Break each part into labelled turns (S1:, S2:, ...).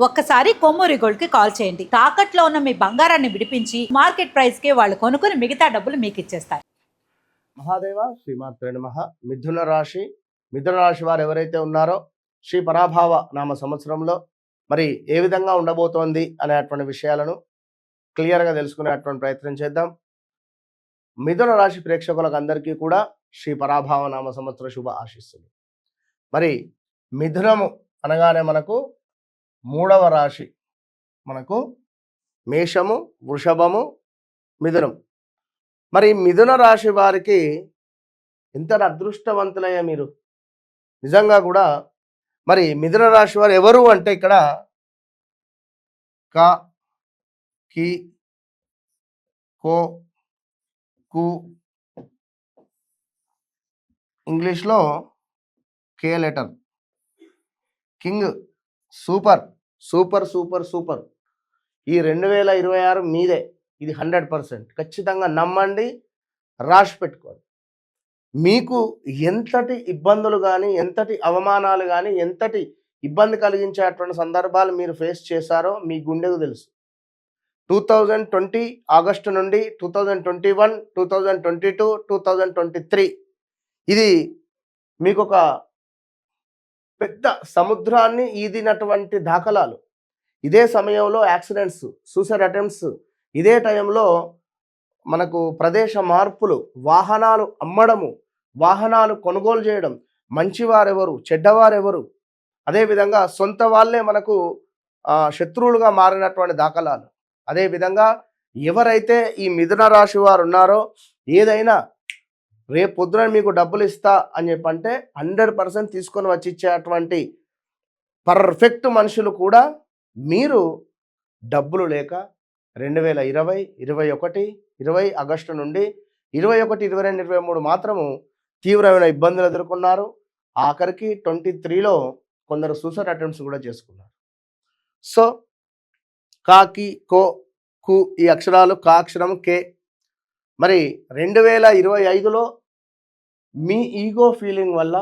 S1: ఒక్కసారి కొమ్మూరి గోల్డ్ కి కాల్ చేయండి. తాకట్లో ఉన్న మీ బంగారాన్ని విడిపించి మార్కెట్ ప్రైస్ కి వాళ్ళు కొనుక్కుని మిగతా డబ్బులు మీకు ఇచ్చేస్తారు.
S2: మహాదేవ శ్రీమాత్రే నమః. మిథున రాశి వారు ఎవరైతే ఉన్నారో శ్రీ పరాభావ నామ సంవత్సరంలో మరి ఏ విధంగా ఉండబోతోంది అనేటువంటి విషయాలను క్లియర్గా తెలుసుకునేటువంటి ప్రయత్నం చేద్దాం. మిథున రాశి ప్రేక్షకులకు అందరికీ కూడా శ్రీ పరాభావ నామ సంవత్సర శుభ ఆశీస్సులు. మరి మిథునము అనగానే మనకు మూడవ రాశి, మనకు మేషము, వృషభము, మిథునం. మరి మిథున రాశి వారికి ఎంత అదృష్టవంతులయ్యా మీరు నిజంగా కూడా. మరి మిథున రాశి వారు ఎవరు అంటే ఇక్కడ క, కి, కో, కు, ఇంగ్లీష్లో K letter, king, super super super super. ఈ 2026 మీదే. ఇది 100% ఖచ్చితంగా నమ్మండి, రాసి పెట్టుకోండి. మీకు ఎంతటి ఇబ్బందులు కానీ, ఎంతటి అవమానాలు కానీ, ఎంతటి ఇబ్బంది కలిగించేటువంటి సందర్భాలు మీరు ఫేస్ చేశారో మీ గుండెకు తెలుసు. 2020 ఆగస్టు నుండి 2021, 2022, 2023 ఇది మీకు ఒక పెద్ద సముద్రాన్ని ఈదినటువంటి దాఖలాలు. ఇదే సమయంలో యాక్సిడెంట్స్, సూసైడ్ అటెంప్ట్స్, ఇదే టైంలో మనకు ప్రదేశ మార్పులు, వాహనాలు అమ్మడము, వాహనాలు కొనుగోలు చేయడం, మంచివారెవరు చెడ్డవారెవరు, అదేవిధంగా సొంత వాళ్ళే మనకు శత్రువులుగా మారినటువంటి దాఖలాలు. అదేవిధంగా ఎవరైతే ఈ మిథున రాశి వారు ఉన్నారో ఏదైనా రేపు పొద్దున మీకు డబ్బులు ఇస్తా అని చెప్పంటే 100% తీసుకొని వచ్చి ఇచ్చేటువంటి పర్ఫెక్ట్ మనుషులు కూడా మీరు డబ్బులు లేక 2020, 21, 20 ఆగస్టు నుండి 21, 22, 23 మాత్రము తీవ్రమైన ఇబ్బందులు ఎదుర్కొన్నారు. ఆఖరికి 23లో కొందరు సూసైడ్ అటెంప్ట్స్ కూడా చేసుకున్నారు. సో కాకి, కో, కు ఈ అక్షరాలు, కా అక్షరం, కే. మరి 2025లో మీ ఈగో ఫీలింగ్ వల్ల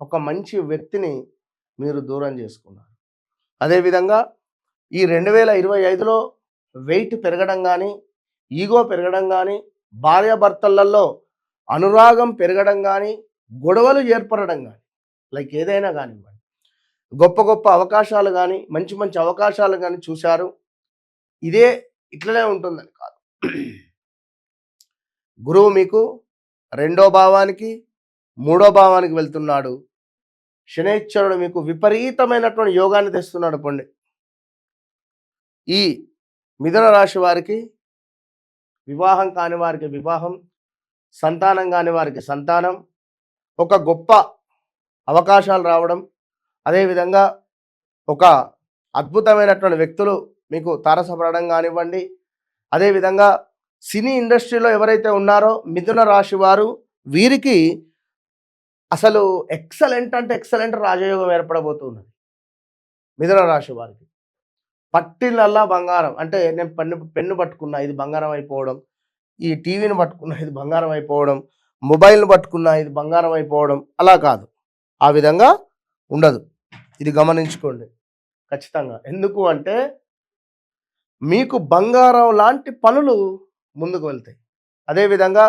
S2: ఒక మంచి వ్యక్తిని మీరు దూరం చేసుకున్నారు. అదేవిధంగా ఈ 2025లో వెయిట్ పెరగడం కానీ, ఈగో పెరగడం కానీ, భార్యాభర్తలలో అనురాగం పెరగడం కానీ, గొడవలు ఏర్పడడం కానీ, లైక్ ఏదైనా కానివ్వండి, గొప్ప గొప్ప అవకాశాలు కానీ, మంచి మంచి అవకాశాలు కానీ చూశారు. ఇదే ఇట్లనే ఉంటుందని కాదు. గురువు మీకు 2వ భావానికి, 3వ భావానికి వెళ్తున్నాడు. శనైశ్వరుడు మీకు విపరీతమైనటువంటి యోగాన్ని తెస్తున్నాడు. పొండి ఈ మిథున రాశి వారికి వివాహం కాని వారికి వివాహం, సంతానం కాని వారికి సంతానం, ఒక గొప్ప అవకాశాలు రావడం, అదేవిధంగా ఒక అద్భుతమైనటువంటి వ్యక్తులు మీకు తారసపడడం కానివ్వండి. అదేవిధంగా సినీ ఇండస్ట్రీలో ఎవరైతే ఉన్నారో మిథున రాశి వారు, వీరికి అసలు ఎక్సలెంట్ అంటే ఎక్సలెంట్ రాజయోగం ఏర్పడబోతున్నది. మిథున రాశి వారికి పట్టిలల్లా బంగారం. అంటే నేను పెన్ను పట్టుకున్నా ఇది బంగారం అయిపోవడం, ఈ టీవీని పట్టుకున్నా ఇది బంగారం అయిపోవడం, మొబైల్ని పట్టుకున్నా ఇది బంగారం అయిపోవడం, అలా కాదు. ఆ విధంగా ఉండదు. ఇది గమనించుకోండి ఖచ్చితంగా. ఎందుకు అంటే మీకు బంగారం లాంటి పనులు ముందుకు వెళ్తాయి. అదేవిధంగా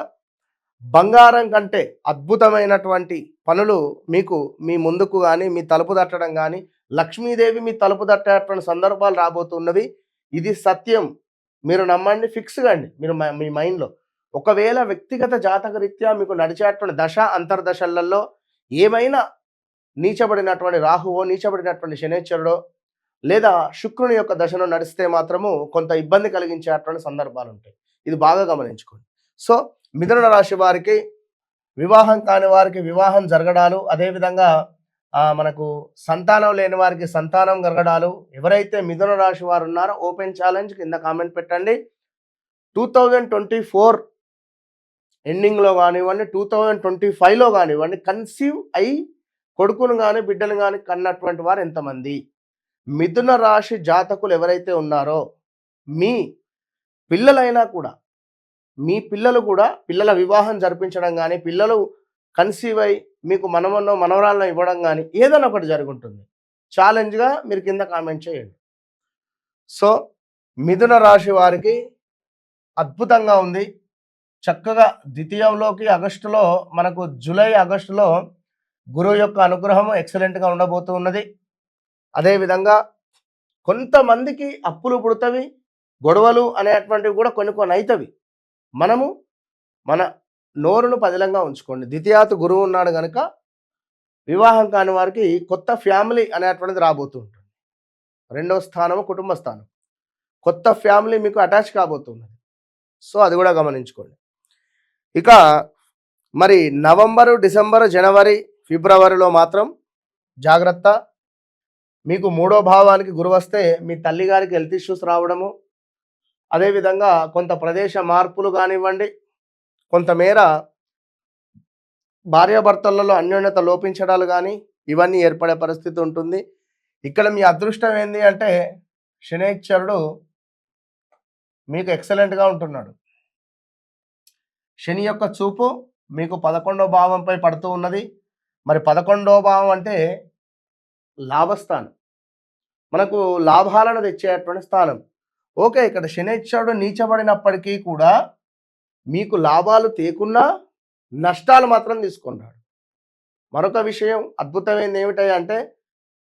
S2: బంగారం కంటే అద్భుతమైనటువంటి పనులు మీకు మీ ముందుకు కానీ, మీ తలుపు తట్టడం కానీ, లక్ష్మీదేవి మీ తలుపు తట్టేటువంటి సందర్భాలు రాబోతున్నవి. ఇది సత్యం, మీరు నమ్మండి, ఫిక్స్ కండి మీరు మీ మైండ్లో. ఒకవేళ వ్యక్తిగత జాతక రీత్యా మీకు నడిచేటువంటి దశ అంతర్దశలలో ఏమైనా నీచబడినటువంటి రాహువో, నీచబడినటువంటి శనేశ్వరుడో, లేదా శుక్రుని యొక్క దశను నడిస్తే మాత్రము కొంత ఇబ్బంది కలిగించేటువంటి సందర్భాలు ఉంటాయి. ఇది బాగా గమనించుకోండి. సో మిథున రాశి వారికి వివాహం కాని వారికి వివాహం జరగడాలు, అదేవిధంగా మనకు సంతానం లేని వారికి సంతానం జరగడాలు. ఎవరైతే మిథున రాశి వారు ఉన్నారో ఓపెన్ ఛాలెంజ్ కింద కామెంట్ పెట్టండి. 2024 ఎండింగ్లో కానివ్వండి, 2025లో కానివ్వండి, కన్సీవ్ అయి కొడుకును కానీ బిడ్డను కానీ కన్నటువంటి వారు ఎంతమంది? మిథున రాశి జాతకులు ఎవరైతే ఉన్నారో మీ పిల్లలైనా కూడా, మీ పిల్లలు కూడా పిల్లల వివాహం జరిపించడం కానీ, పిల్లలు కన్సీవ్ అయి మీకు మనవరాలను ఇవ్వడం కానీ ఏదైనా ఒకటి జరుగుతుంది. ఛాలెంజ్గా మీరు కింద కామెంట్ చేయండి. సో మిథున రాశి వారికి అద్భుతంగా ఉంది. చక్కగా ద్వితీయంలోకి ఆగస్టులో మనకు జూలై ఆగస్టులో గురువు యొక్క అనుగ్రహం ఎక్సలెంట్గా ఉండబోతూ ఉన్నది. అదేవిధంగా కొంతమందికి అప్పులు పుడతవి, గొడవలు అనేటువంటివి కూడా కొన్ని కొన్ని అవుతవి. మనము మన నోరును పదిలంగా ఉంచుకోండి. ద్వితీయాతు గురువు ఉన్నాడు కనుక వివాహం కాని వారికి కొత్త ఫ్యామిలీ అనేటువంటిది రాబోతూ ఉంటుంది. రెండవ స్థానము కుటుంబ స్థానం. కొత్త ఫ్యామిలీ మీకు అటాచ్ కాబోతున్నది. సో అది కూడా గమనించుకోండి. ఇక మరి నవంబరు, డిసెంబరు, జనవరి, ఫిబ్రవరిలో మాత్రం జాగ్రత్త. మీకు 3వ భావానికి గురువు వస్తే మీ తల్లి గారికి హెల్త్ ఇష్యూస్ రావడము, అదేవిధంగా కొంత ప్రదేశ మార్పులు కానివ్వండి, కొంతమేర భార్యాభర్తలలో అన్యోన్యత లోపించడాలు కానీ ఇవన్నీ ఏర్పడే పరిస్థితి ఉంటుంది. ఇక్కడ మీ అదృష్టం ఏంది అంటే శనైశ్వరుడు మీకు ఎక్సలెంట్గా ఉంటున్నాడు. శని యొక్క చూపు మీకు 11వ భావంపై పడుతూ ఉన్నది. మరి 11వ భావం అంటే లాభస్థానం, మనకు లాభాలను తెచ్చేటువంటి స్థానం. ఓకే, ఇక్కడ శనైశ్వరుడు నీచబడినప్పటికీ కూడా మీకు లాభాలు తేకున్నా నష్టాలు మాత్రం తీసుకున్నాడు. మరొక విషయం అద్భుతమైనది ఏమిటంటే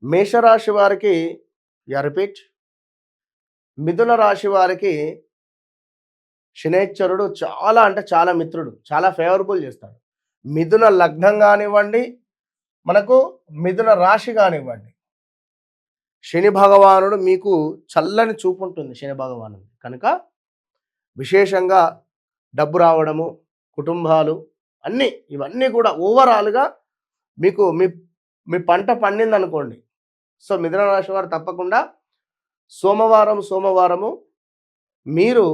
S2: మేషరాశి వారికి రిపీట్, మిథున రాశి వారికి శనైశ్వరుడు చాలా అంటే చాలా మిత్రుడు, చాలా ఫేవరబుల్ చేస్తాడు. మిథున లగ్నం కానివ్వండి, మనకు మిథున రాశి కానివ్వండి, శని భగవానుడు మీకు చల్లని చూపు ఉంటుంది. శని భగవానుడు కనుక విశేషంగా డబ్బు రావడము, కుటుంబాలు అన్నీ ఇవన్నీ కూడా ఓవరాల్గా మీకు మీ మీ పంట పండింది అనుకోండి. సో మిథున రాశి వారు తప్పకుండా సోమవారము మీరు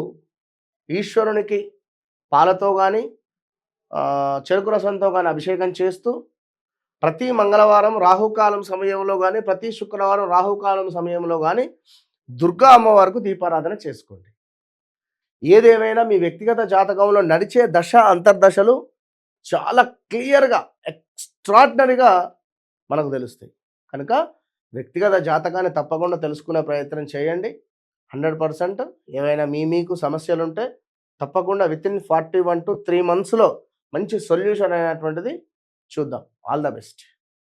S2: ఈశ్వరునికి పాలతో కానీ చెరుకు రసంతో కానీ అభిషేకం చేస్తూ ప్రతి మంగళవారం రాహుకాలం సమయంలో కానీ ప్రతి శుక్రవారం రాహుకాలం సమయంలో కానీ దుర్గా అమ్మవారికి దీపారాధన చేసుకోండి. ఏదేమైనా మీ వ్యక్తిగత జాతకంలో నడిచే దశ అంతర్దశలు చాలా క్లియర్గా ఎక్స్ట్రాడినరీగా మనకు తెలుస్తాయి. కనుక వ్యక్తిగత జాతకాన్ని తప్పకుండా తెలుసుకునే ప్రయత్నం చేయండి. 100%. ఏమైనా మీకు సమస్యలు ఉంటే తప్పకుండా వితిన్ 41 to 3 monthsలో మంచి సొల్యూషన్ అయినటువంటిది చూద్దాం. All the best.